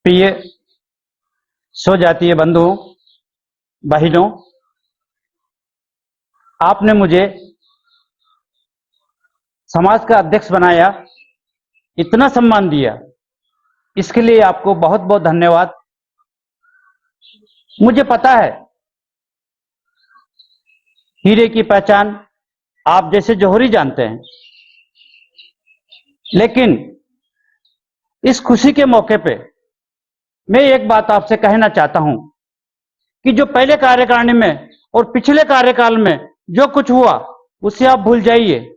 प्रिय स्वजातीय बंधुओं बहनों, आपने मुझे समाज का अध्यक्ष बनाया, इतना सम्मान दिया, इसके लिए आपको बहुत बहुत धन्यवाद। मुझे पता है हीरे की पहचान आप जैसे जौहरी जानते हैं, लेकिन इस खुशी के मौके पे मैं एक बात आपसे कहना चाहता हूं कि जो पहले कार्यकारिणी में और पिछले कार्यकाल में जो कुछ हुआ उसे आप भूल जाइए।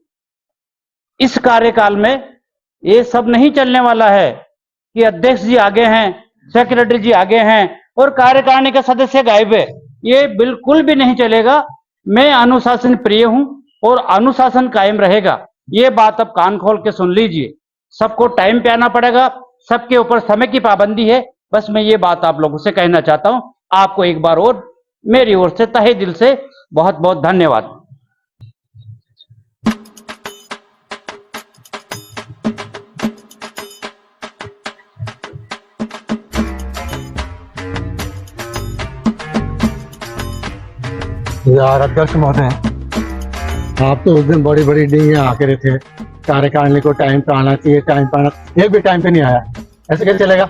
इस कार्यकाल में ये सब नहीं चलने वाला है कि अध्यक्ष जी आगे हैं, सेक्रेटरी जी आगे हैं और कार्यकारिणी के सदस्य गायब है। ये बिल्कुल भी नहीं चलेगा। मैं अनुशासन प्रिय हूं और अनुशासन कायम रहेगा। ये बात अब कान खोल के सुन लीजिए। सबको टाइम पे आना पड़ेगा, सबके ऊपर समय की पाबंदी है। बस मैं ये बात आप लोगों से कहना चाहता हूं। आपको एक बार और मेरी ओर से तहे दिल से बहुत बहुत धन्यवाद। यार अध्यक्ष महोदय, आप तो उस दिन बड़ी बड़ी डींगे आके रहे थे, कार्यकारिणी को टाइम पे आना चाहिए, टाइम पे आना, एक भी टाइम पे नहीं आया। ऐसे कैसे चलेगा?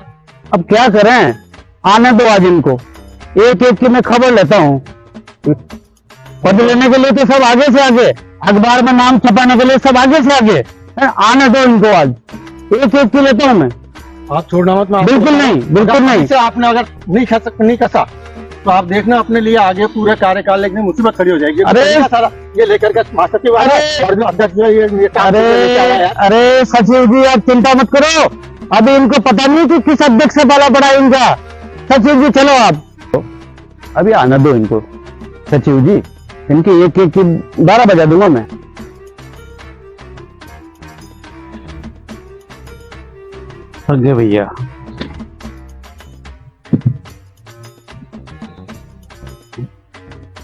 अब क्या करें, आने दो आज इनको। एक एक की मैं खबर लेता हूँ। पद लेने के लिए तो सब आगे से आगे, अखबार में नाम छपाने के लिए सब आगे से आगे। आने दो इनको आज, एक एक की लेता हूँ मैं। आप छोड़ना मत। बिल्कुल नहीं, बिल्कुल नहीं। आपने अगर नहीं कसा तो आप देखना अपने लिए आगे पूरे कार्यकाल एक मुसीबत खड़ी हो जाएगी। अरे सारा ये लेकर के महासचिव और जो अध्यक्ष ये अरे सचिव जी, आप चिंता मत करो। अभी इनको पता नहीं कि किस अध्यक्ष से बाला पड़ा इनका। सचिव जी चलो आप, अभी आना दो इनको। सचिव जी, इनकी एक एक की 12 बजा दूंगा मैं। संजय भैया,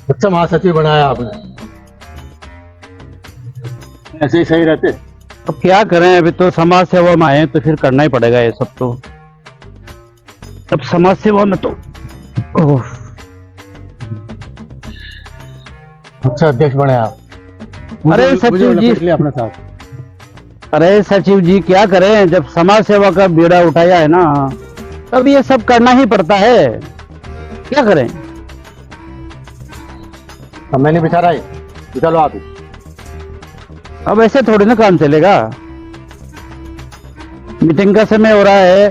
अच्छा महासचिव बनाया आपने, ऐसे ही सही रहते। अब क्या करें, अभी तो समाज सेवा में आए तो फिर करना ही पड़ेगा ये सब। तो अब समाज सेवा में तो अच्छा अध्यक्ष बनाया आप। अरे सचिव जी, अपने साथ। अरे सचिव जी क्या करें, जब समाज सेवा का बीड़ा उठाया है ना, तब ये सब करना ही पड़ता है। क्या करें? अब मैंने बिठा रहा है, चलो आप। अब ऐसे थोड़ी ना काम चलेगा। मीटिंग का समय हो रहा है।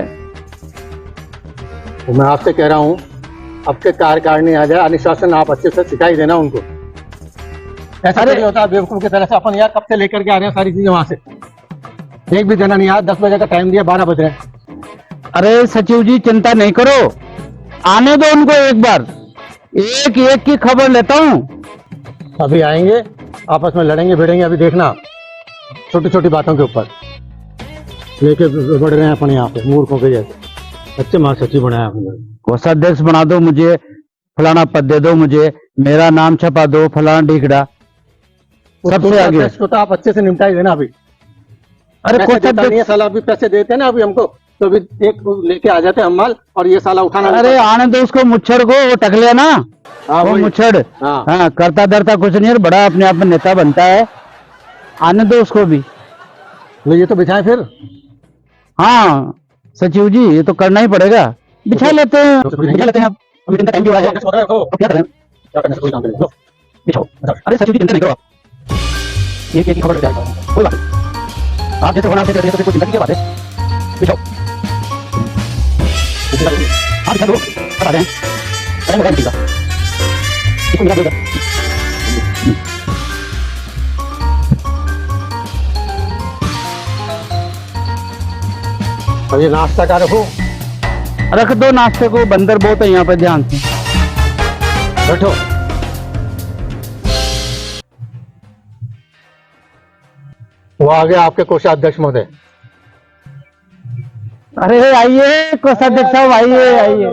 तो मैं आपसे कह रहा हूँ, अब के कार्यकारिणी आ जाए, अनुशासन आप अच्छे से सिखाई देना उनको। ऐसा नहीं होता बेवकूफ की तरह से। अपन यार कब से लेकर के आ रहे हैं सारी चीजें वहां से, एक भी जना नहीं आया। 10 बजे का टाइम दिया, 12 बज रहे हैं। अरे सचिव जी चिंता नहीं करो, आने दो उनको एक बार। एक एक की खबर लेता हूँ। अभी आएंगे, आपस में लड़ेंगे भिड़ेंगे। अभी देखना, छोटी छोटी बातों के ऊपर लेके बढ़ रहे हैं अपन यहाँ पे मूर्खों के जैसे। अच्छे महासचिव बनाया आपने। कोषाध्यक्ष बना दो मुझे, फलाना पद दे दो मुझे, मेरा नाम छपा दो, फलाना ढीकड़ा। सबसे आगे तो आप अच्छे से निपटाई देना अभी। अरे कोषाध्यक्ष साला अभी पैसे देते हैं ना अभी हमको, तो अभी एक लेके आ जाते हैं हम माल, और ये साला उठाना। अरे आने दो उसको, मुच्छड़ को, वो टकले ना। वो मुच्छड़, हाँ करता धरता कुछ नहीं है, बड़ा अपने आप में नेता बनता है। आने दो उसको भी। ये तो बिछाए फिर। हाँ सचिव जी, ये तो करना ही पड़ेगा। बिछा लेते हैं, बिछा लेते हैं। आप क्या करें? अरे सचिव जी चिंता नहीं करो, एक एक खबर कोई बात नहीं। आप जैसे होना तो कोई चिंता की बात है। बिछाओ, हाँ बिछा दो, अब आ जाए। अरे मैं इसको मिला दो। अब ये नाश्ता का रखो। रख दो नाश्ते को, बंदर बहुत है यहाँ पे, ध्यान से बैठो। वो आ गया आपके कोषाध्यक्ष महोदय। अरे आइए कोषाध्यक्ष साहब, आइए आइए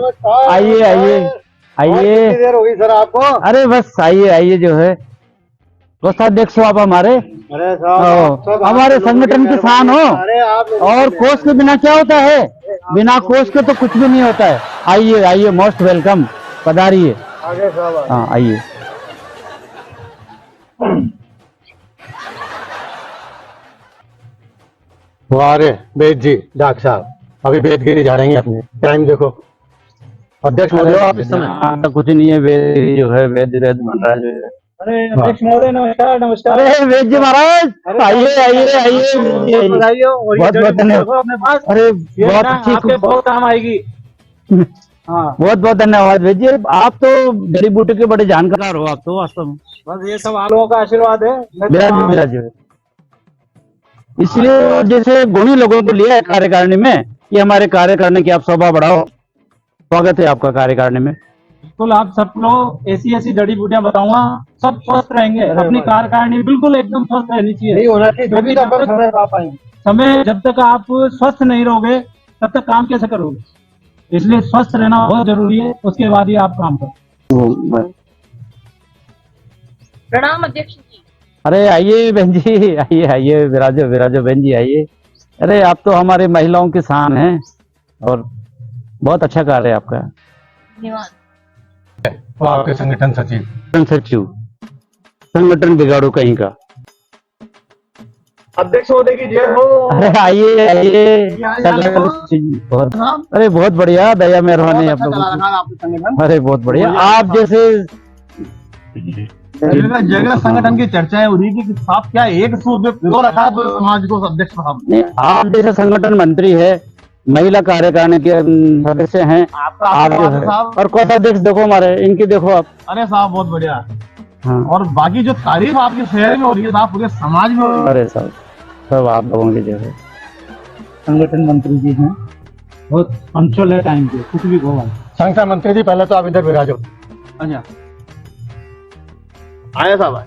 आइए आइए आइए। देर होगी सर आपको? अरे बस आइए आइए जो है। कोषाध्यक्ष हो आप हमारे, अरे हमारे संगठन की शान हो। अरे आप और कोष के बिना क्या होता है, बिना कोष के तो कुछ भी नहीं होता है। आइए आइए, मोस्ट वेलकम, पधारिए। आगे साहब हाँ आइए। वारे वेद जी, डॉक्टर साहब अभी वेदगिरी जा रहे हैं अपने, टाइम देखो। अध्यक्ष महोदय आप इस समय। हाँ, तो कुछ नहीं है, वेद जो है वेद वेद बन रहा है। अरे अध्यक्ष महोदय नमस्कार नमस्कार। अरे वेद जी महाराज, आइए आइए आइए, बहुत बहुत धन्यवाद। अरे बहुत अच्छी, बहुत काम आएगी। हाँ बहुत बहुत धन्यवाद वेद जी। आप तो जड़ी बूटी के बड़े जानकार हो, आप तो वास्तव में। बस ये सब आप लोगों का आशीर्वाद है। मेरा जो है, इसलिए जैसे गुणी लोगों को लिया है कार्यकारिणी में, कि हमारे कार्य करने की आप शोभा बढ़ाओ। स्वागत है आपका कार्यकारिणी में। बिल्कुल, आप सबको ऐसी ऐसी जड़ी बूटियां बताऊंगा, सब स्वस्थ रहेंगे। अपनी कार्यकारिणी बिल्कुल एकदम स्वस्थ रहनी चाहिए। नहीं होना चाहिए, जो भी अपन समय पा पाएंगे। समय जब तक आप स्वस्थ नहीं रहोगे तब तक काम कैसे करोगे? इसलिए स्वस्थ रहना बहुत जरूरी है, उसके बाद ही आप काम करो। प्रणाम अध्यक्ष जी। अरे आइए बहन जी, आइए आइए, विराजो विराजो बहन जी, आइए। अरे आप तो हमारी महिलाओं की शान हैं और बहुत अच्छा कार्य है आपका। धन्यवाद। वो आपके संगठन सचिव। सचिव, संगठन बिगाड़ो कहीं का। अध्यक्ष महोदय की जय हो। अरे आइए आइए, बहुत, अरे बहुत बढ़िया, दया मेहरबानी आप लोगों की। आपके संगठन अरे बहुत बढ़िया, आप जैसे जगह जगह संगठन की चर्चाएं हो रही थी कि साहब क्या एक सूर में पिरो रखा है पूरे समाज को अध्यक्ष साहब। नहीं, आप जैसे संगठन मंत्री है, महिला कार्यकारिणी के सदस्य हैं आपका आप जो आशीर्वाद है, है साहब। और कोषाध्यक्ष देखो हमारे, इनकी देखो आप। अरे साहब बहुत बढ़िया। हाँ, और बाकी जो तारीफ आपके शहर में हो रही है साहब, पूरे समाज में हो रही है। अरे सब सब आप लोगों के जो है संगठन मंत्री जी हैं, बहुत पंक्चुअल है टाइम पे, कुछ भी होगा। संगठन मंत्री जी पहले तो आप इधर विराजो। अच्छा, आए साहब आए।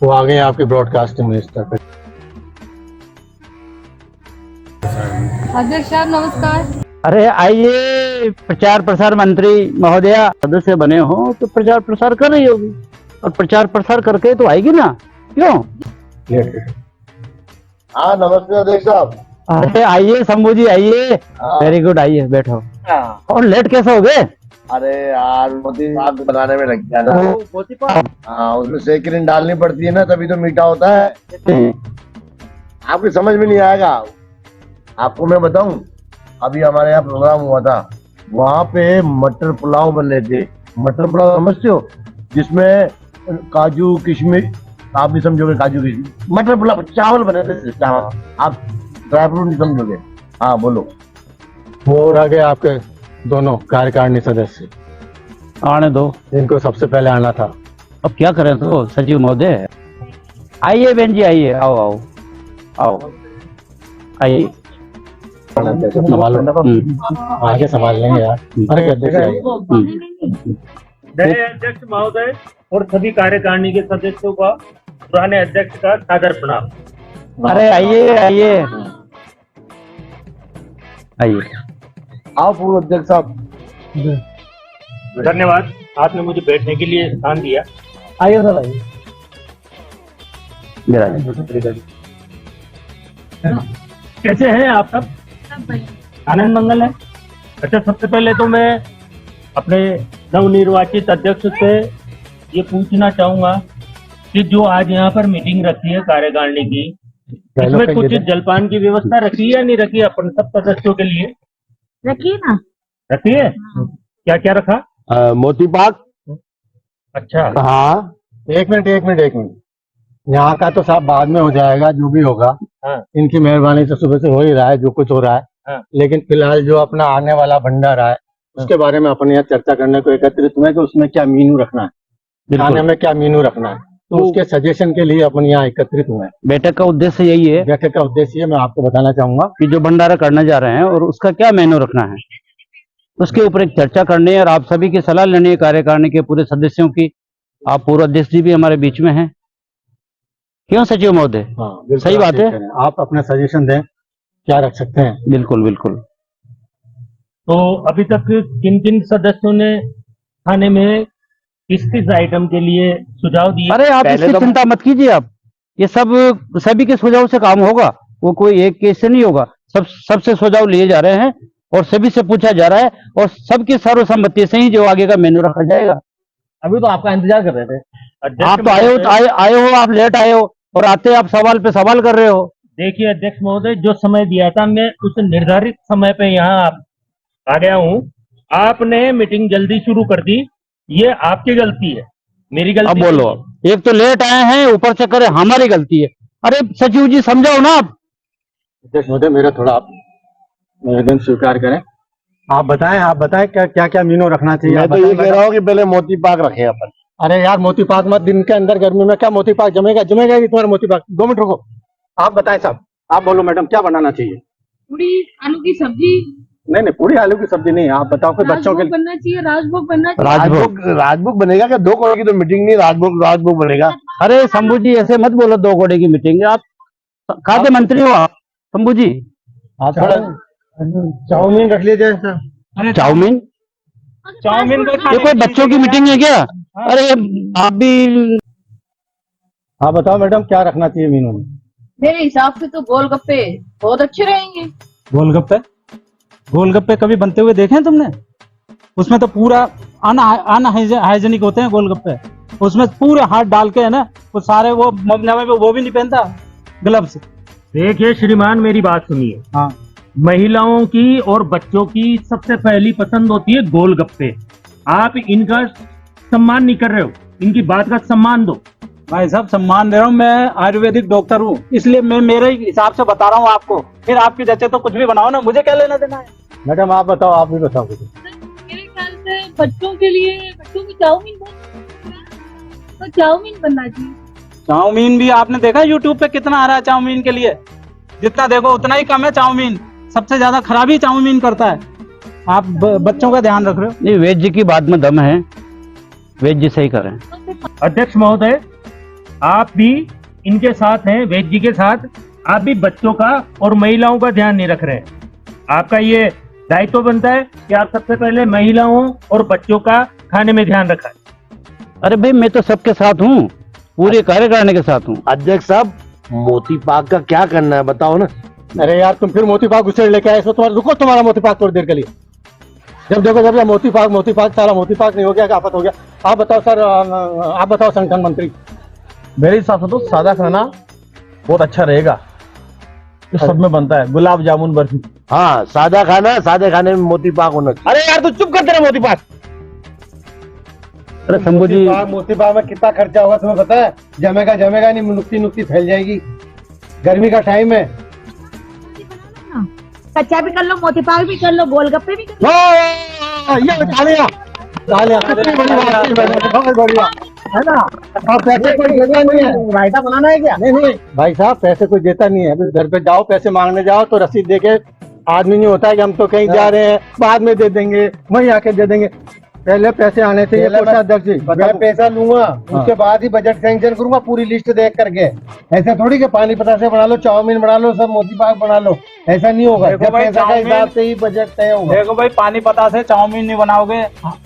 वो आ गए आपके ब्रॉडकास्टिंग मिनिस्टर पे। अध्यक्ष साहब नमस्कार। अरे आइए, प्रचार प्रसार मंत्री महोदया सदस्य बने हो तो प्रचार प्रसार कर रही होगी, और प्रचार प्रसार करके तो आएगी ना, क्यों? हाँ नमस्ते अध्यक्ष साहब। अरे आइए शंभू जी, आइए, वेरी गुड, आइए बैठो। और लेट कैसे हो गए? अरे यार मोती पाक बनाने में लग गया ना। हाँ उसमें सेकरिन डालनी पड़ती है ना, तभी तो मीठा होता है। आपकी समझ में नहीं आएगा। आपको मैं बताऊं, अभी हमारे यहाँ प्रोग्राम हुआ था, वहाँ पे मटर पुलाव बन रहे थे। मटर पुलाव समझते हो, जिसमें काजू किशमिश, आप भी समझोगे काजू किशमिश। मटर पुलाव चावल बने थे, चावल। आप ड्राई फ्रूट नहीं समझोगे। हाँ बोलो। वो रह गए आपके दोनों कार्यकारिणी सदस्य, आने दो, इनको सबसे पहले आना था। अब क्या करें तो सचिव महोदय। आइए बहन जी, आइए, आओ आओ आओ, आइए। संभालो, आगे संभाल लेंगे यार। अरे अध्यक्ष आइए। नए अध्यक्ष महोदय और सभी कार्यकारिणी के सदस्यों का पुराने अध्यक्ष का सादर प्रणाम। अरे आइए आइए आइए। आओ पूर्व अध्यक्ष साहब। धन्यवाद, आपने मुझे बैठने के लिए स्थान दिया। आइए सर आइए। मेरा कैसे हैं आप सब? सब बढ़िया। आनंद मंगल है। अच्छा, सबसे पहले तो मैं अपने नवनिर्वाचित अध्यक्ष से ये पूछना चाहूंगा कि जो आज यहाँ पर मीटिंग रखी है कार्यकारिणी की, इसमें कुछ जलपान की व्यवस्था रखी है या नहीं रखी है अपन सब सदस्यों के लिए? रखिए ना। रखी है। क्या क्या रखा? मोती पाक। अच्छा, हाँ एक मिनट। यहाँ का तो साहब बाद में हो जाएगा, जो भी होगा। हाँ। इनकी मेहरबानी से सुबह से हो ही रहा है जो कुछ हो रहा है। हाँ। लेकिन फिलहाल जो अपना आने वाला भंडारा है, उसके बारे में अपन यहाँ चर्चा करने को एकत्रित हुए कि उसमें क्या मीनू रखना है, खाने में क्या मीनू रखना है। तो उसके सजेशन के लिए अपन यहाँ एकत्रित हुए हैं। बैठक का उद्देश्य यही है बैठक का उद्देश्य ये मैं आपको बताना चाहूंगा। कि जो भंडारा करने जा रहे हैं और उसका क्या मेनू रखना है, उसके ऊपर एक चर्चा करनी है और आप सभी की सलाह लेनी है, कार्यकारिणी के पूरे सदस्यों की। आप पूर्व अध्यक्ष जी भी हमारे बीच में हैं, क्यों सचिव महोदय? हाँ बिल्कुल, सही आप बात है। ठीक करें। आप अपना सजेशन दें, क्या रख सकते हैं। बिल्कुल बिल्कुल। तो अभी तक किन किन सदस्यों ने खाने में किस किस आइटम के लिए सुझाव दिए? अरे आप पहले इसकी तो- चिंता मत कीजिए, आप ये सब सभी के सुझाव से काम होगा, वो कोई एक केस से नहीं होगा, सबसे सुझाव लिए जा रहे हैं और सभी से पूछा जा रहा है और सबकी सर्वसम्मति से ही जो आगे का मेन्यू रखा जाएगा। अभी तो आपका इंतजार कर रहे थे। अध्यक्ष आप तो आए हो, आप लेट आए हो और आते आप सवाल पे सवाल कर रहे हो। देखिए अध्यक्ष महोदय, जो समय दिया था मैं उस निर्धारित समय पे यहाँ आ गया हूँ। आपने मीटिंग जल्दी शुरू कर दी, ये आपकी गलती है, मेरी गलती अब बोलो, नहीं है। एक तो लेट आए हैं, ऊपर से करे हमारी गलती है। अरे सचिव जी समझाओ ना आप। अध्यक्ष महोदय, मेरा थोड़ा आप निवेदन स्वीकार करें। आप बताएं क्या क्या मेनू रखना चाहिए। मैं आप तो ये बताएं, कह रहा हूँ कि पहले मोती पाक रखें अपन। अरे यार मोती पाक मत, दिन के अंदर गर्मी में क्या मोती पाक जमेगा ही तुम्हारा मोती पाक। 2 मिनट रुको, आप बताएं साहब, आप बोलो मैडम क्या बनाना चाहिए। पूरी आलू की सब्जी, नहीं पूरी आलू की सब्जी नहीं, आप बताओ कोई बच्चों के राजभोग बनना चाहिए, राजभोग बनना चाहिए। राजभोग। राजभोग बनेगा क्या? 2 करोड़ की तो मीटिंग नहीं, राजभोग बनेगा। अरे शंभू जी ऐसे मत बोलो, 2 घोड़े की मीटिंग है। आप खाद्य मंत्री हो आप शंभू जी। आप थोड़ा चाउमीन रख लीजिए सर। चाउमीन? चाउमीन को ये कोई बच्चों की मीटिंग है क्या? अरे आप भी। आप बताओ मैडम क्या रखना चाहिए मेनू में। मेरे हिसाब से तो गोलगप्पे बहुत अच्छे रहेंगे। गोलगप्पे कभी बनते हुए देखे हैं तुमने? उसमें तो पूरा अनहाइजेनिक होते हैं गोलगप्पे। उसमें पूरे हाथ डाल के है ना, वो सारे वो भी नहीं पहनता ग्लव्स। देखिए श्रीमान, मेरी बात सुनिए। हाँ, महिलाओं की और बच्चों की सबसे पहली पसंद होती है गोलगप्पे। आप इनका सम्मान नहीं कर रहे हो, इनकी बात का सम्मान दो। भाई साहब सम्मान दे रहा हूँ, मैं आयुर्वेदिक डॉक्टर हूँ, इसलिए मैं मेरे हिसाब से बता रहा हूँ आपको। फिर आपकी जैसे तो कुछ भी बनाओ ना, मुझे क्या लेना देना है। मैडम आप बताओ, आप भी बताओ कुछ। मेरे ख्याल से बच्चों की चाउमीन बहुत अच्छी है, तो चाउमीन बनना चाहिए। चाउमीन भी आपने देखा यूट्यूब पे कितना आ रहा है चाउमीन के लिए? जितना देखो उतना ही कम है चाउमीन। सबसे ज्यादा खराबी चाउमीन करता है। आप बच्चों का ध्यान रख रहे हो। नहीं, वेज जी की बात में दम है, वेज जी सही करें। अध्यक्ष महोदय, आप भी इनके साथ हैं, वेद जी के साथ। आप भी बच्चों का और महिलाओं का ध्यान नहीं रख रहे हैं। आपका ये दायित्व बनता है कि आप सबसे पहले महिलाओं और बच्चों का खाने में ध्यान रखें। अरे भाई मैं तो सबके साथ हूँ, पूरे कार्यकारिणी के साथ हूँ। अध्यक्ष साहब, मोती पाक का क्या करना है बताओ ना। अरे यार तुम फिर मोती पाक उसे लेके आए, इसमें तुम्हारा रुको, तुम्हारा मोती पाक थोड़ी देर के लिए। जब देखो जब ये मोती पाक सारा मोती पाक नहीं हो गया, क्या आफत हो गया। आप बताओ सर, आप बताओ संगठन मंत्री। मेरे हिसाब से तो सादा खाना बहुत अच्छा रहेगा, जो सब में बनता है, गुलाब जामुन बर्फी। हाँ, सादा खाना, सादे खाने में मोती पाक होना चाहिए। अरे यार तू चुप कर, तेरा मोती पाक। अरे शंभू जी, मोती पाक में कितना खर्चा होगा तुम्हें पता है? जमेगा नहीं, नुक्ती फैल जाएगी। गर्मी का टाइम है। कच्चा भी कर लो, मोती पाक भी कर लो, गोलगप्पे भी कर लो। ये तालियां कितनी बड़ी बात है मैडम, बहुत बढ़िया है ना। और पैसे कोई देता नहीं है, रायता बनाना है क्या? नहीं भाई साहब, पैसे कोई देता नहीं है। अभी घर पे जाओ, पैसे मांगने जाओ तो रसीद देके आदमी नहीं होता है कि हम तो कहीं जा रहे हैं, बाद में दे देंगे, वहीं आके दे देंगे। पहले पैसे आने चाहिए कोषाध्यक्ष जी। मैं पैसा लूंगा, उसके बाद ही बजट सैंक्शन करूंगा पूरी लिस्ट देख करके। ऐसा थोड़ी कि पानी पतासे बना लो, चाउमीन बना लो, सब मोती पाक बना लो, ऐसा नहीं होगा। देखो जब भाई, पैसा का चाउमीन- हिसाब से ही बजट तय होगा। देखो भाई, पानी पता से चाउमीन नहीं बनाओगे,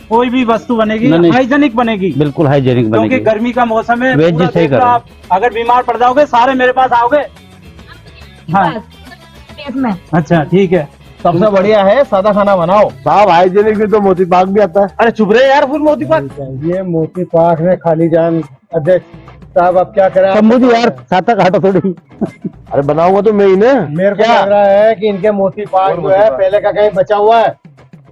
कोई भी वस्तु बनेगी नहीं। हाइजेनिक बनेगी। बिल्कुल हाइजेनिक क्योंकि बनेगी। गर्मी का मौसम है, वेज जी पूरा सही देख लो कर रहे हैं। आप अगर बीमार पड़ जाओगे सारे मेरे पास आओगे। हाँ, पेट में अच्छा ठीक है। सबसे बढ़िया है सादा खाना बनाओ। साहब हाइजेनिक में तो मोती पाक भी आता है। अरे चुप रहे यार, फुल मोती पाक। ये मोती पाक में खाली जान। अध्यक्ष साहब अब क्या करें? शंभू जी यार साता काटो थोड़ी। अरे बनाऊंगा तो मैं ही ना। मेरे को लग रहा है कि इनके मोती पाक जो है पहले का कहीं बचा हुआ है,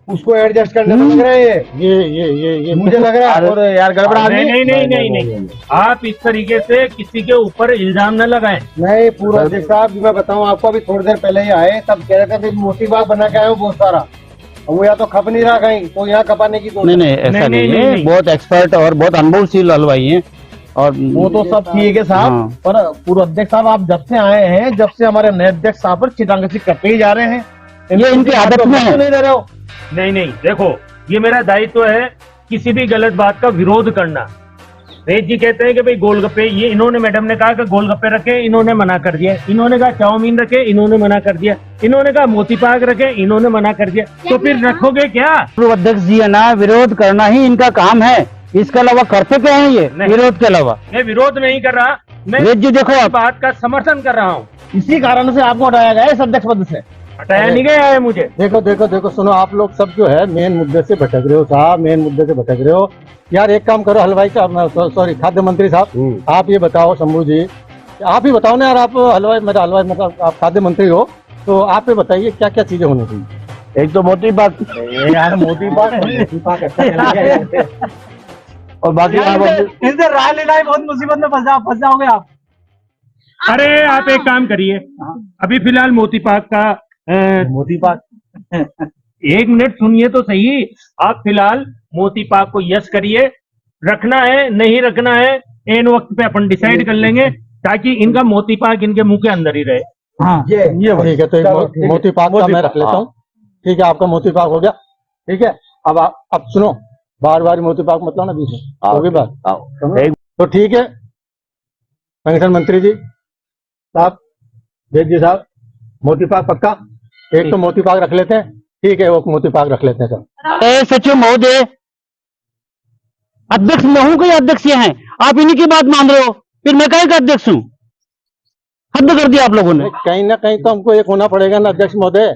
उसको एडजस्ट करने में लग रहा है। ये मुझे लग रहा है। और यार गड़बड़ आदमी। नहीं, आप इस तरीके से किसी के ऊपर इल्जाम न लगाएं। नहीं, पूरा अध्यक्ष साहब मैं बताऊं आपको, अभी थोड़ी देर पहले ही आए, तब कह रहे थे फिर मोती पाक बना के आए हो बहुत सारा। वो या तो खप नहीं रहा कहीं, तो यहाँ खपाने की कोशिश। नहीं ऐसा नहीं है, बहुत एक्सपर्ट और बहुत अनुभवशील हलवाई हैं। और वो तो सब ठीक है साहब, हाँ। पर पूर्व अध्यक्ष साहब आप जब से आए हैं, जब से हमारे नए अध्यक्ष साहब पर चिटांगसी करते ही जा रहे हैं। ये इनकी आदत में है। नहीं दे रहे हो। नहीं, देखो ये मेरा दायित्व है किसी भी गलत बात का विरोध करना। वेद जी कहते हैं कि भाई गोलगप्पे, ये इन्होंने, मैडम ने कहा कि गोलगप्पे रखे, इन्होंने मना कर दिया। इन्होंने कहा चाउमीन रखे, इन्होंने मना कर दिया। इन्होंने कहा मोती पाक रखे, इन्होंने मना कर दिया। तो फिर रखोगे क्या? पूर्व अध्यक्ष जी है ना, विरोध करना ही इनका काम है। इसके अलावा करते क्या है ये नहीं। विरोध के अलावा? मैं विरोध नहीं कर रहा, मैं वेद जी देखो इस आप, बात का समर्थन कर रहा हूँ। इसी कारण से आपको हटाया गया है इस अध्यक्ष पद से। हटाया नहीं गया है मुझे। देखो देखो देखो, सुनो, आप लोग सब जो है मेन मुद्दे से भटक रहे हो साहब, मेन मुद्दे से भटक रहे हो यार। एक काम करो, हलवाई साहब, सॉरी खाद्य मंत्री साहब, आप ये बताओ, शंभू जी आप ही बताओ ना यार, आप हलवाई मतलब आप खाद्य मंत्री हो, तो आप ये बताइए क्या क्या चीजें होनी चाहिए। एक तो मोती पाक यार मोदी पाक अच्छा और बाकी इनसे राय लेना ही बहुत मुसीबत में फंस जाओगे आप। अरे आप एक काम करिए, अभी फिलहाल मोती पाक का मोती पाक एक मिनट सुनिए तो सही। आप फिलहाल मोती पाक को यस करिए, रखना है नहीं रखना है इन वक्त पे अपन डिसाइड कर लेंगे, ताकि इनका मोती पाक इनके मुंह के अंदर ही रहे। हाँ ये ठीक है, तो एक मोती पाक का मैं रख लेता हूँ। ठीक है, आपका मोती पाक हो गया। ठीक है, अब सुनो, बार बार मोती पाक मतलब ना बीच में होगी बात। तो ठीक है, पेंशन मंत्री जी साहब, वेद जी साहब, मोती पाक पक्का? एक तो मोती पाक रख लेते हैं। ठीक है, वो मोती पाक रख लेते हैं सर। सचिव महोदय, अध्यक्ष मैं हूँ कि अध्यक्ष ये हैं? आप इन्हीं की बात मान रहे हो, फिर मैं कहीं का अध्यक्ष हूँ? हद कर दिया आप लोगों ने। कहीं ना कहीं तो हमको एक होना पड़ेगा ना अध्यक्ष महोदय।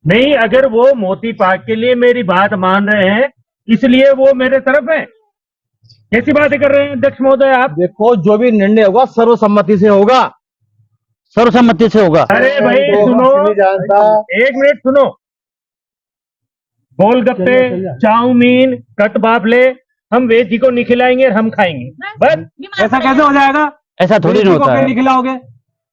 नहीं, अगर वो मोती पाक के लिए मेरी बात मान रहे हैं, इसलिए वो मेरे तरफ है। कैसी बातें कर रहे हैं अध्यक्ष महोदय आप? देखो, जो भी निर्णय होगा सर्वसम्मति से होगा। सर्वसम्मति से होगा। अरे भाई सुनो, एक मिनट सुनो। गोलगप्पे, चाउमीन, कट बाफले हम वेद जी को नहीं खिलाएंगे, हम खाएंगे बस। ऐसा कैसे हो जाएगा? ऐसा थोड़ी नहीं होता है। नहीं खिलाओगे,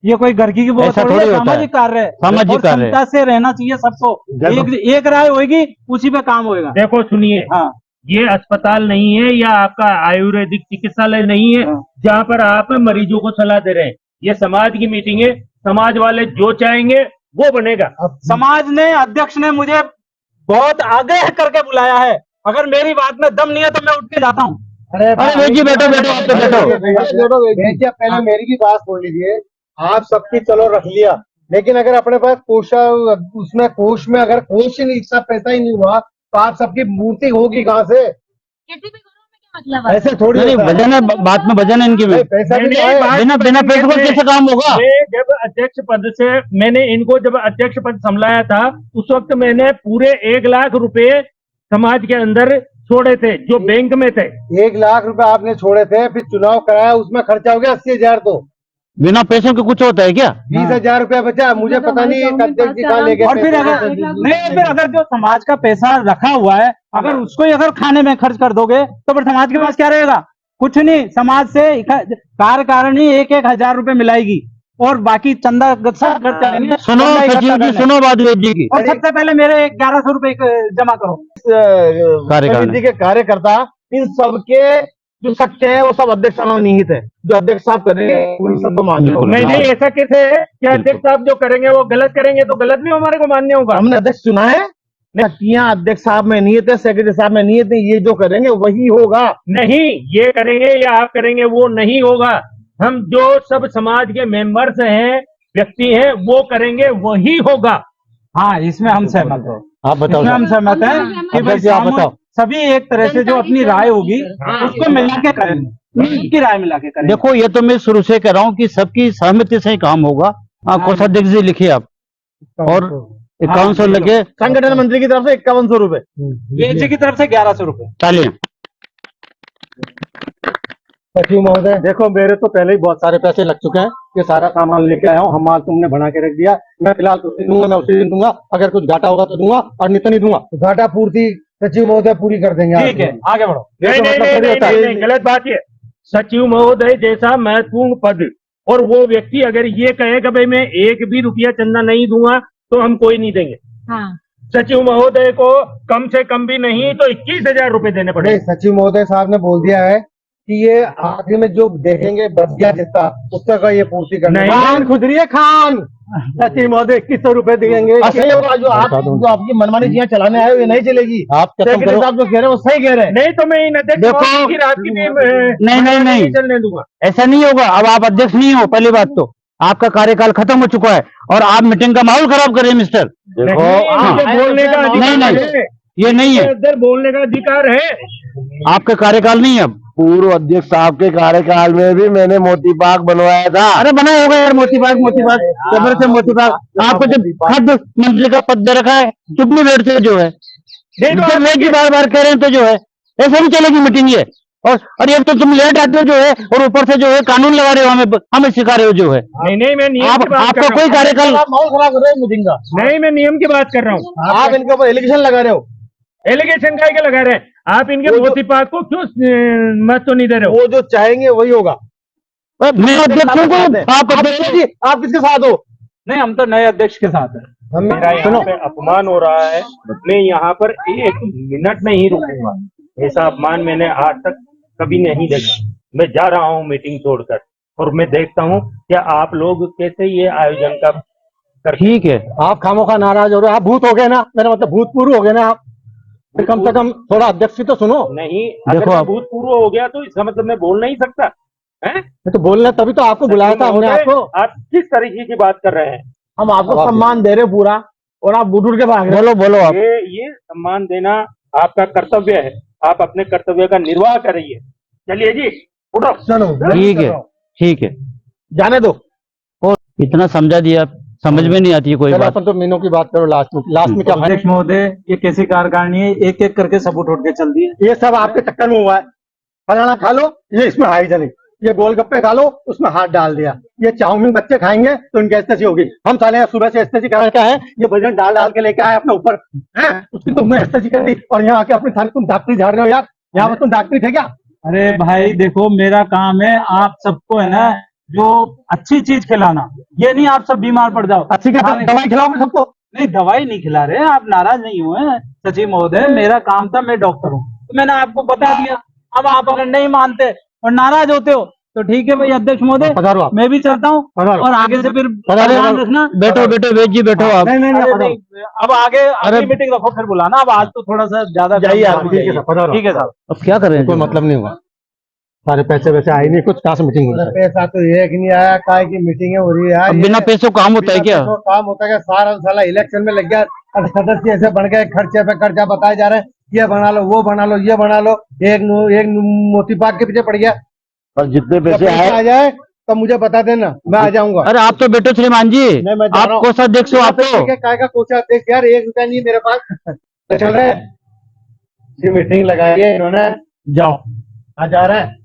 ये कोई घर की बहुत ऐसा थोड़ी होता है। सामाजिक कार्य है। सामाजिक और कार्य है। क्षमता से रहना चाहिए सबको। एक राय होगी, उसी पे काम होएगा। देखो सुनिए, हाँ, ये अस्पताल नहीं है या आपका आयुर्वेदिक चिकित्सालय नहीं है जहाँ पर आप मरीजों को सलाह दे रहे हैं। ये समाज की मीटिंग है, समाज वाले जो चाहेंगे वो बनेगा। समाज ने, अध्यक्ष ने मुझे बहुत आग्रह करके बुलाया है। अगर मेरी बात में दम नहीं है तो मैं उठ के जाता हूँ। अरे वेद जी बैठो बैठो, आप तो बैठो। भैया पहले मेरी भी बात सुन लीजिए। आप सबकी चलो रख लिया, लेकिन अगर अपने पास उसमें कोष में अगर कोष ही नहीं, इसका पैसा ही नहीं हुआ, तो आप सबकी मूर्ति होगी कहाँ से? मतलब है? ऐसे थोड़ी नहीं होता है। वजन है, बात में वजन है इनकी में। पैसा भी नहीं, तो है। बात बिना बिना पैसे को कैसे काम होगा? मैं जब अध्यक्ष पद से, मैंने इनको जब अध्यक्ष पद संभाला था, उस वक्त मैंने पूरे 1 लाख रुपए समाज के अंदर छोड़े थे, जो बैंक में थे। 1 लाख रुपए आपने छोड़े थे, फिर चुनाव कराया, उसमें खर्चा हो गया 80,000। तो बिना पैसों के कुछ होता है क्या? 20,000 रुपया बचा। मुझे पता नहीं एक अध्यक्ष जी कहाँ ले गए। और फिर अगर जो समाज का पैसा रखा हुआ है, अगर उसको ही अगर खाने में खर्च कर दोगे तो फिर समाज के पास क्या रहेगा? कुछ नहीं। समाज से कार्यकारिणी 1,000 रुपए मिलाएगी और बाकी चंदा सब खर्च करेंगे। सुनो सचिव जी, सुनो बात वेद जी की। और सबसे पहले मेरे 1,100 रुपए जमा करो। कार्यकारिणी। समिति के कार्यकर्ता इन सबके जो सच्चे हैं वो सब अध्यक्ष साहब निहित है। जो अध्यक्ष साहब करेंगे उन सबको मान्य होगा। नहीं, ऐसा कैसे है कि अध्यक्ष साहब जो करेंगे वो गलत करेंगे तो गलत भी हमारे को मान्य होगा? हमने अध्यक्ष चुना है, शक्तियां अध्यक्ष साहब में नियत है, सेक्रेटरी साहब में नियत है। ये जो करेंगे वही होगा। नहीं, ये करेंगे या आप करेंगे वो नहीं होगा। हम जो सब समाज के मेंबर्स हैं, व्यक्ति हैं, वो करेंगे वही होगा। हाँ, इसमें हम सहमत हो। आप बताओ इसमें सर। हम सहमत हैं कि भाई अध्यक्ष जी, आप बताओ। सभी एक तरह से जो अपनी राय होगी उसको मिला के करेंगे, सबकी राय मिला के करेंगे। देखो, ये तो मैं शुरू से कह रहा हूँ कि सबकी सहमति से ही काम होगा। कोषाध्यक्ष जी लिखिए आप, और 5100 लगे संगठन मंत्री की तरफ से 5100 रुपए, वेद की तरफ से 1,100 रुपए। तालियां। सचिव महोदय, देखो मेरे तो पहले ही बहुत सारे पैसे लग चुके हैं। ये सारा सामान लेके आया हूँ, हम माल तुमने बना के रख दिया। मैं फिलहाल उसी दिन दूंगा, मैं उसी दिन दूंगा। अगर कुछ घाटा होगा तो दूंगा, और नहीं तो नहीं दूंगा। घाटा पूर्ति सचिव महोदय पूरी कर देंगे। ठीक है, आगे बढ़ो। ये नहीं तो नहीं मतलब थोड़ी नहीं, होता नहीं, है। नहीं, गलत बात ये। सचिव महोदय जैसा महत्वपूर्ण पद, और वो व्यक्ति अगर ये कहे कि भाई मैं 1 भी रुपया चंदा नहीं दूंगा, तो हम कोई नहीं देंगे। हाँ। सचिव महोदय को कम से कम भी नहीं तो 21,000 रुपए देने नहीं, पड़ेंगे। सचिव महोदय साहब ने बोल दिया है कि ये आखिर में जो देखेंगे बच गया जितना, उसका का ये पूर्ति करना नहीं। है। खान खुजरी है, खान सचिव महोदय 2100 रुपए देंगे। सही होगा, जो आपकी मनमानी चीजें चलाने आए हो ये नहीं चलेगी। आप सेक्रेटरी साहब जो कह रहे हैं वो सही कह रहे हैं। नहीं तो मैं इन अध्यक्ष देखो, महोदय की रात की नहीं चलने दूंगा। ऐसा नहीं होगा। अब आप अध्यक्ष नहीं हो, पहली बात तो आपका कार्यकाल खत्म हो चुका है और आप मीटिंग का माहौल खराब कर रहे हैं मिस्टर। देखो हाँ। बोलने का अधिकार नहीं, है, ये नहीं है, इधर बोलने का अधिकार है। आपका कार्यकाल नहीं है अब। पूर्व अध्यक्ष साहब के कार्यकाल में भी मैंने मोती पाक बनवाया था। अरे बना होगा यार मोती पाक खबर से मोती पाक। आपको जब खाद्य मंत्री का पद दे रखा है, चुप नहीं बैठते जो है। जब मैं की बार बार कह रहे हैं तो जो है ऐसे नहीं चलेगी मीटिंग ये। और एक तो तुम लेट आते हो जो है, और ऊपर से जो है कानून लगा रहे हो, हमें सिखा रहे हो जो है। नहीं मैं नियम की बात कर आपका रहा कोई हूँ। कार्यकाल आप माहौल खराब कर रहे हो मीटिंग का। नहीं मैं नियम की बात कर रहा हूँ। आप इनके ऊपर एलिगेशन लगा रहे हो। एलिगेशन का लगा रहे हैं आप, इनके मोती पाक को क्यों महत्व नहीं दे रहे हो? वो जो चाहेंगे वही होगा। मैं अध्यक्ष हूँ, आप अध्यक्ष जी, आप किसके साथ हो? नहीं, हम तो नए अध्यक्ष के साथ हैं। मेरा यहाँ पे अपमान हो रहा है, मैं यहाँ पर एक मिनट नहीं रुकूंगा। ऐसा अपमान मैंने आज तक कभी नहीं देखा। मैं जा रहा हूँ मीटिंग छोड़कर, और मैं देखता हूँ क्या आप लोग कैसे ये आयोजन का ठीक है। आप खामोखा नाराज हो रहे हो। आप भूत हो गए ना, मेरा मतलब भूतपूर्व हो गए ना आप। फिर कम से कम थोड़ा अध्यक्ष तो सुनो। नहीं, अगर देखो मैं आप- भूतपूर्व हो गया तो इसका मतलब मैं बोल नहीं सकता है? तो बोलना तभी तो आपको बुलाया था हमने आपको। आप किस तरीके की बात कर रहे हैं? हम आपको सम्मान दे रहे हो पूरा, और आप बुढ़ के भाग रहे हो। बोलो आप। ये सम्मान देना आपका कर्तव्य है, आप अपने कर्तव्य का निर्वाह करिए। चलिए जी, उठो। चलो ठीक है, जाने दो। इतना समझा दिया, समझ में नहीं आती है कोई चलो बात। अपन तो मीनू की बात करो लास्ट में क्या अध्यक्ष महोदय, ये कैसी कार्यकारिणी है, एक एक करके सब उठ के चल दिए। ये सब आपके चक्कर में हुआ है। फलाना खा लो, ये इसमें हाई जली। ये गोलगप्पे खा लो, उसमें हाथ डाल दिया। ये चाउमीन बच्चे खाएंगे तो इनकी एस्तेसी होगी। हम साले सुबह से एस्तेसी करा क्या है, ये भोजन डाल के लेके आए अपने ऊपर, उसकी तुमने एस्तेसी कर दी, और यहाँ आके अपनी थाली तुम डॉक्टरी झाड़ रहे हो यार। यहाँ पर तुम डॉक्टरी थे क्या? अरे भाई देखो, मेरा काम है आप सबको है ना जो अच्छी चीज खिलाना, ये नहीं आप सब बीमार पड़ जाओ। अच्छी क्या दवाई खिलाओगे सबको? नहीं, दवाई नहीं खिला रहे, आप नाराज नहीं हुए सचिव महोदय। मेरा काम था, मैं डॉक्टर हूँ, तो मैंने आपको बता दिया। अब आप अगर नहीं मानते और नाराज होते हो तो ठीक है भाई अध्यक्ष महोदय, पधारो आप। मैं भी चलता हूँ। पधारो। और आगे से फिर पधारो। ध्यान रखना। बैठो वेद जी, बैठो आप। नहीं अरे पधारो। नहीं, अब आगे अगली मीटिंग रखो फिर बुलाना। अब आज तो थोड़ा सा ज्यादा जाइए काम आप, होना ठीक है चाहिए। साहब, पधारो। ठीक है साहब। अब क्या कर रहे हैं कोई मतलब नहीं हुआ। सारे पैसे वैसे आए नहीं, कुछ कहाँ से मीटिंग हुई? पैसा तो एक नहीं आया, काय की मीटिंग हो रही है यार। अब बिना पैसों काम होता है क्या? तो काम होता है, सारा साला इलेक्शन में लग गया। अब सदस्य ऐसे बन गए, खर्चे पे खर्चा बताए जा रहे हैं, ये बना लो, वो बना लो, ये बना लो। एक मोती पाक के पीछे पड़ गया। और जितने जब पैसे पैसा आ जाए तो मुझे बता देना, मैं आ जाऊंगा। अरे आप तो बैठो श्रीमान जी, नहीं, मैं जा आप रहा हूँ। कोषाध्यक्ष हो आप तो। काय का कोषाध्यक्ष यार, 1 रुपया नहीं मेरे पास। तो चल रहे हैं। मीटिंग लगाई है इन्होंने, जाओ। आ जा रहे हैं।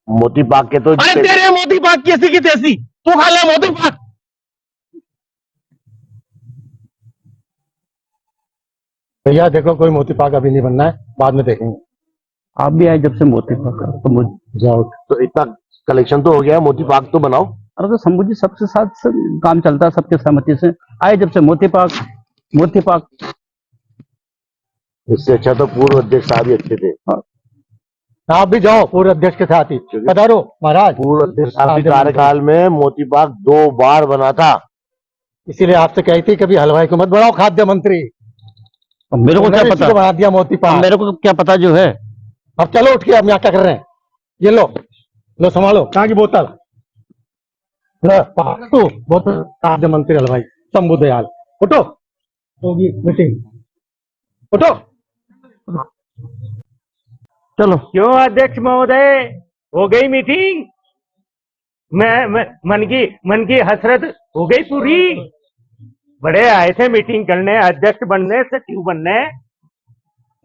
मोती पाक के तो अरे तेरे मोती पाक कैसी की तैसी, तू खा ले मोती पाक। भैया देखो, कोई मोती पाक अभी नहीं बनना है, बाद में देखेंगे। आप भी आए जब से मोती पाक का, तो जाओ। तो इतना कलेक्शन तो हो गया, मोती पाक तो बनाओ। अरे तो शंभू जी सबके साथ से काम चलता है, सबके सहमति से आए जब से मोती पाक। इससे अच्छा तो पूर्व अध्यक्ष साहब ही अच्छे थे। आप भी जाओ पूर्व अध्यक्ष के साथ ही। पधारो महाराज। पूर्व अध्यक्ष साहब के कार्यकाल में मोती पाक 2 बार बना था। इसीलिए आपसे कही थी कभी हलवाई को मत बढ़ाओ खाद्य मंत्री। अब मेरे को क्या उन्होंने इसी पता, को बना दिया मोती अब पाक। मेरे को क्या पता जो है। अब चलो उठ के, अब यहाँ क्या कर रहे हैं? ये लो संभालो, कहाँ की बोतल? लो, तू बोतल। खाद्य मंत्री हलवाई शंभू दयाल, उठो। होगी मीटिंग, उठो। चलो क्यों अध्यक्ष महोदय, हो गई मीटिंग? मैं मन की हसरत हो गई पूरी। बड़े आए थे मीटिंग करने, अध्यक्ष बनने, सचिव बनने।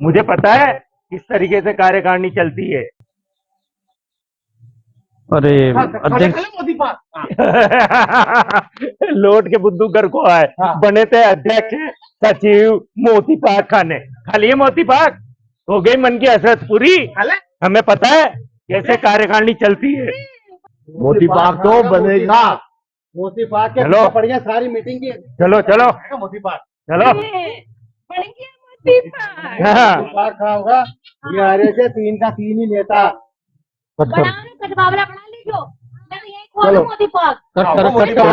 मुझे पता है किस तरीके से कार्यकारिणी चलती है। अरे अध्यक्ष, लोट के बुद्धू घर को आए, बने थे अध्यक्ष, सचिव, मोती पाक खाने। खा लिए मोती पाक, हो गई मन की हसरत पूरी। हमें पता है कैसे कार्यकारिणी चलती है। मोती पाक तो बनेगा। मोती पाक के चलो। पीछे पड़ गया सारी मीटिंग की। चलो चलो मोती पाक, चलो। हाँ। मोती पाक खा होगा। ये आ रहे थे 3 का 3 ही लेता। बनाओ ना, कटवावला बना लीजिए। मैं यही follow Modi Park. कर मोदी कर